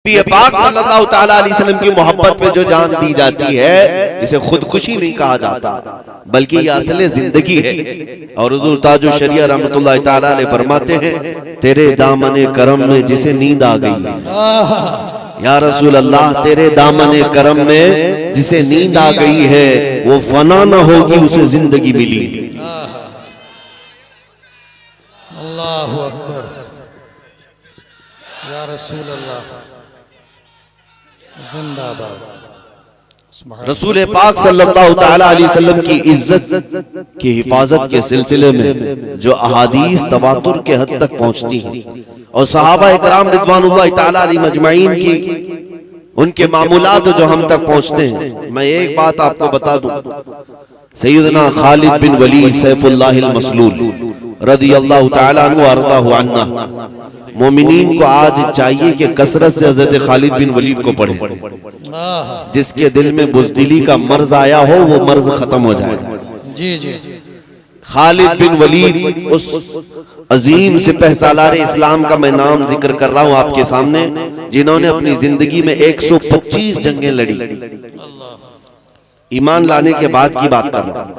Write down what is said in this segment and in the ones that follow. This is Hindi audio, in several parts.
पाक सल्लल्लाहु तआला अलैहि वसल्लम की मोहब्बत पे जो जान दी जाती है इसे खुदकुशी नहीं कहा जाता, बल्कि ये असल जिंदगी है। और हुजूर ताजुश शरिया रहमतुल्लाह तआला अलैह फरमाते हैं, तेरे दामने करम में जिसे नींद आ गई है या रसूल अल्लाह, तेरे दामने करम में जिसे नींद आ गई है वो फना न होगी, उसे जिंदगी मिली। अल्लाहु अकबर या रसूल अल्लाह, जिंदाबाद। रसूल पाक सल्लल्लाहु तआला अलैहि वसल्लम की इज्जत की हिफाजत के सिलसिले में जो अहादीस तवातुर के हद तक पहुंचती हैं और सहाबा इकराम रिज़वानुल्लाह तआला अलैहिम अजमईन की उनके मामूलात जो हम तक पहुंचते हैं, मैं एक बात आपको बता दूं, सैयदना खालिद बिन वलीद सैफुल्लाहिल मसलूल रज़ियल्लाहु तआला अन्हु अर्ज़ाहु अन्ना, मोमिनीन को आज चाहिए कि कसरत से हज़रत खालिद बिन वलीद को पढ़े। जिसके दिल में बुज़दिली का मर्ज आया हो वो मर्ज खत्म हो जाए। जी जी। खालिद बिन वलीद उस अजीम सिपह सालार इस्लाम का मैं नाम जिक्र कर रहा हूं आपके सामने, जिन्होंने अपनी जिंदगी में 125 जंगें लड़ी। ईमान लाने के बाद की बात कर रहा हूं,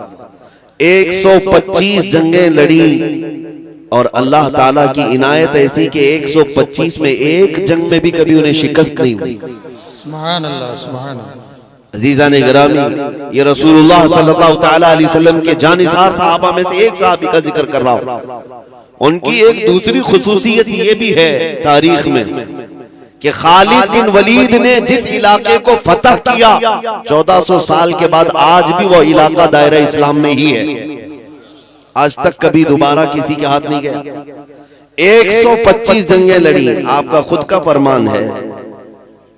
125 जंगें लड़ी और अल्लाह ताला की इनायत ऐसी कि 125 में एक जंग में भी कभी उन्हें शिकस्त नहीं हुई। सुभान अल्लाह, सुभान अल्लाह। अजीज़ान गिरामी, ये रसूलुल्लाह सल्लल्लाहु तआला अलैहि वसल्लम के जानिसार सहाबा में से एक सहाबी का जिक्र कर रहा हूं। उनकी एक दूसरी खुसूसियत ये भी है तारीख में कि खालिद बिन वलीद ने जिस इलाके को फतह किया 1400 साल के बाद आज भी वो इलाका दायरा इस्लाम में ही है। आज तक कभी दोबारा किसी के हाथ नहीं गया। 125 जंगें लड़ी, आपका खुद का फरमान है।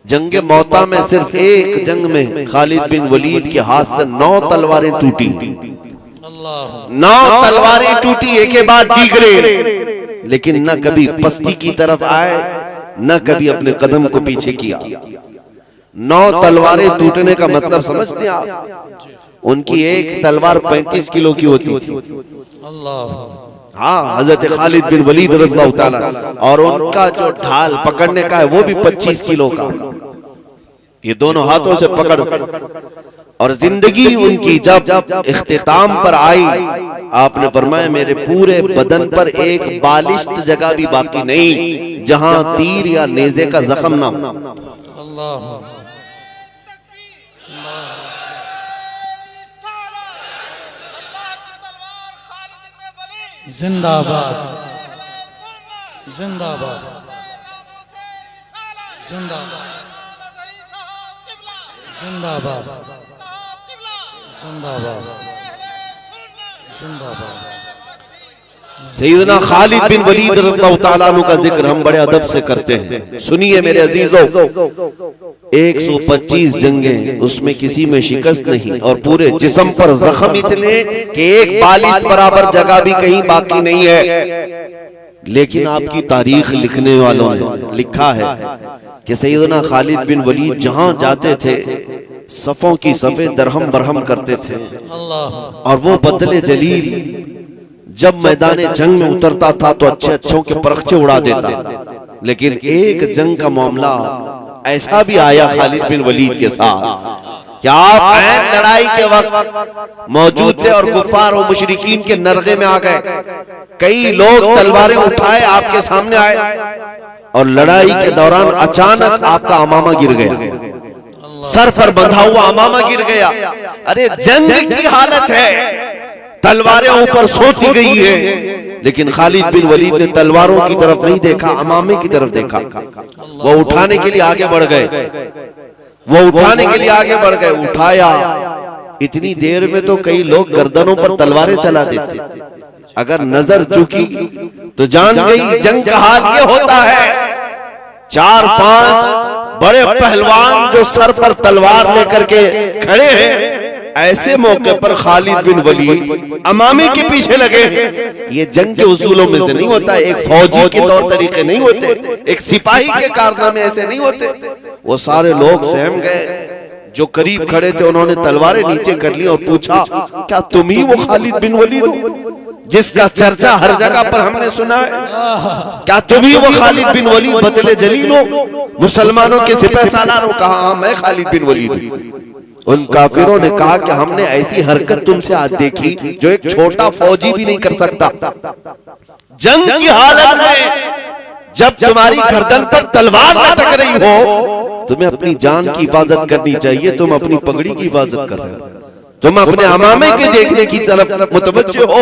जंगे मौता में सिर्फ एक जंग में खालिद बिन वलीद के हाथ से 9 तलवारें टूटी। 9 तलवारें टूटी एक के बाद दीगरे, लेकिन न कभी पस्ती की तरफ आए न कभी अपने कदम को पीछे किया। 9 तलवारें टूटने का मतलब समझते हैं आप? उनकी एक तलवार 35 किलो की होती थी। हाँ, हजरत खालिद बिन वलीद रज़ियल्लाहु ताला, और उनका जो ढाल पकड़ने का है वो भी 25 किलो का। ये दोनों हाथों से पकड़, और जिंदगी उनकी जब इख्तिताम पर आई, आपने फरमाया मेरे पूरे बदन पर एक बालिश्त जगह भी बाकी नहीं जहां तीर या नेज़े का जख्म ना हो। जिंदाबाद, जिंदाबाद, जिंदाबाद, जिंदाबाद, जिंदाबाद, जिंदाबाद। सैयदना खालिद बिन वलीद रज़ियल्लाहु ताला अन्हु का जिक्र हम बड़े अदब से करते हैं। सुनिए मेरे अजीजों, 125 जंगें, उसमें किसी में शिकस्त नहीं और पूरे जिस्म पर जख्म इतने कि एक बालिश बराबर जगह भी कहीं बाकी नहीं है। लेकिन आपकी तारीख लिखने वालों ने लिखा है कि सैयदना खालिद बिन वलीद जहां जाते थे सफों की सफे दरहम बरहम करते थे, और वो बदले जलील जब मैदान जंग में उतरता था तो अच्छे अच्छों के परखचे उड़ा देता। लेकिन एक जंग का मामला ऐसा भी आया खालिद बिन वलीद के साथ कि आप ऐन लड़ाई के वक्त मौजूद थे और कुफार और मुशरिकीन के नरगे में आ गए। कई लोग तलवारें उठाए आपके सामने आए और लड़ाई के दौरान अचानक आपका अमामा गिर गया, सर पर बंधा हुआ अमामा गिर गया। अरे जंग की हालत है, तलवारें ऊपर सोती गई है, लेकिन खालिद बिन वलीद ने तलवारों की तरफ नहीं देखा, अमामे की तरफ देखा। वो उठाने के लिए आगे बढ़ गए, वो उठाने के लिए आगे बढ़ गए, उठाया। इतनी देर में तो कई लोग गर्दनों पर तलवारें चला देते। अगर नजर झुकी तो जान गई जंग का हाल ये होता है। 4-5 बड़े पहलवान जो सर पर तलवार लेकर के खड़े हैं, ऐसे मौके पर खालिद बिन वलीद अमामे के पीछे लगे। ये जंग के उसूलों में से नहीं होता, एक फौजी के तौर तरीके नहीं होते, एक सिपाही के कारनामे ऐसे नहीं होते। वो सारे लोग सहम गए, जो करीब खड़े थे उन्होंने तलवारें नीचे कर ली और पूछा क्या तुम ही वो खालिद बिन वलीद हो? जिसका चर्चा हर जगह पर हमने सुना है। क्या तुम ही वो खालिद बिन वलीद बतले जलील हो, मुसलमानों के सिपह सालार हो? कहा हाँ मैं खालिद बिन वलीद हूं। उन काफिरों ने कहा कि हमने ऐसी हरकत तुमसे आज देखी जो एक छोटा फौजी भी नहीं कर सकता। जंग की हालत में जब तुम्हारी गर्दन पर तलवार लटक रही हो, तुम्हें अपनी जान की हिफाजत करनी चाहिए, तुम अपनी पगड़ी की हिफाजत कर रहे हो, तुम अपने अमामे के देखने की तरफ मुतवज्जे हो।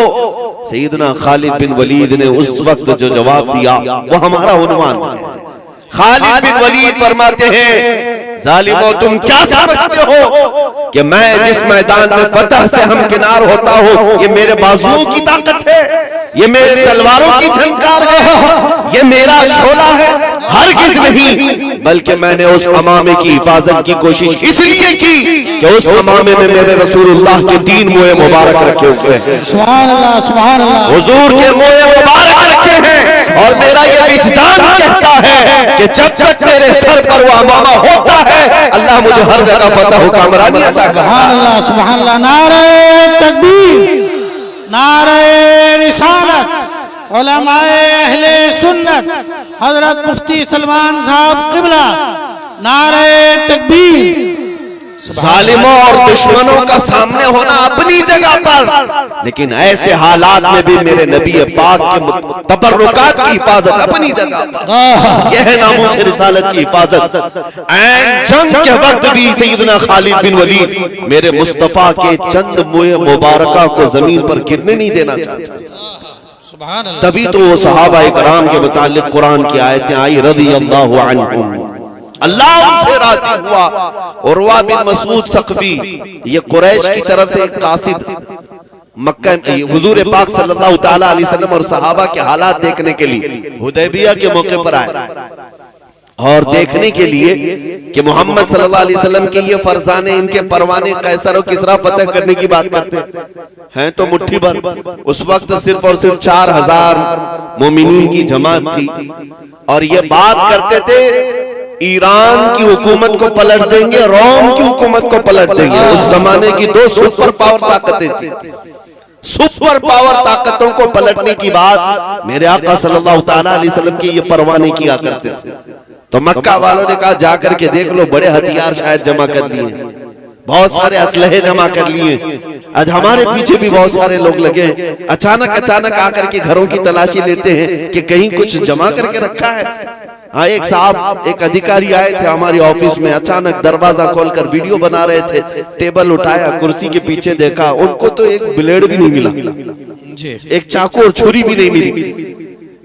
सैयदना खालिद बिन वलीद ने उस वक्त जो जवाब दिया वो हमारा उन्वान है। खालिद बिन वलीद फरमाते हैं, जालिमो तुम क्या समझते हो कि मैं जिस मैदान में फतह से हमकिनार होता हूँ ये मेरे बाजुओं की ताकत है, ये मेरे तलवारों की झंकार है, ये मेरा शोला है? हरगिज़ नहीं, बल्कि मैंने उस अमामे की हिफाजत की कोशिश इसलिए की कि उस अमामे में मेरे रसूलुल्लाह के 3 मोए मुबारक रखे हुए हैं। सुभान अल्लाह, सुभान अल्लाह। हुजूर के मोए मुबारक रखे हैं और मेरा ये विजदान कहता है कि जब तक मेरे सर पर वो अमामा होता है अल्लाह मुझे हर जगह फतह कामरानी अता करता है। सुभान अल्लाह, सुभान अल्लाह। नारे तकबीर, नारे रिसालत, उलमाए अहले सुन्नत, हजरत मुफ्ती सलमान साहब किबला, नारे तकबीर। जालिमों और दुश्मनों का सामने होना अपनी जगह पर, लेकिन ऐसे हालात में भी मेरे नबी पाक के तबर्रुकात की हिफाजत अपनी जगह पर। यह है नामूस रिसालत की हिफाजत। ऐन जंग के वक्त भी सैयदना खालिद बिन वलीद मेरे मुस्तफा के चंद मुए मुबारका को जमीन पर गिरने नहीं देना चाहते। सुभान अल्लाह। तभी तो वो सहाबा इकराम के मुतालिक कुरान की आयतें आई, रज़ियल्लाहु अन्हुम, अल्लाह उनसे राजी हुआ। उर्वा बिन मसूद सक़फ़ी, ये कुरैश की तरफ से एक कासिद मक्का हुजूर पाक सल्लल्लाहु तआला अलैहि वसल्लम और सहाबा के हालात देखने के लिए हुदैबिया के मौके पर आए और देखने के लिए कि मोहम्मद सल्लल्लाहु अलैहि वसल्लम के ये फरजाने, इनके परवाने कैसर और किसरा फतह करने की बात करते हैं तो मुट्ठी भर। उस वक्त सिर्फ और सिर्फ 4000 मोमिनीन की जमात थी और ये बात करते थे ईरान की हुकूमत को पलट देंगे, रोम की हुकूमत को पलट देंगे। उस जमाने की 2 सुपर पावर ताकतें थी। सुपर पावर ताकतों को पलटने की बात मेरे आका सल्लल्लाहु तआला अलैहि वसल्लम के ये परवाने किया करते थे। तो मक्का वालों ने कहा जाकर के देख लो, बड़े हथियार शायद जमा कर लिए, बहुत सारे असलहे जमा कर लिए, आज हमारे पीछे भी बहुत सारे लोग लगे। अचानक आकर के घरों की तलाशी लेते हैं कि कहीं कुछ जमा करके रखा है। हाँ, एक साहब, एक अधिकारी आए थे हमारी ऑफिस में, अचानक दरवाजा खोलकर वीडियो बना रहे थे, टेबल उठाया, कुर्सी के पीछे देखा, उनको तो एक ब्लेड भी नहीं मिला, एक चाकू और छुरी भी नहीं मिली।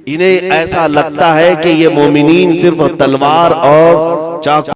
इन्हें ऐसा लगता है कि ये मोमिनीन सिर्फ तलवार और चाकू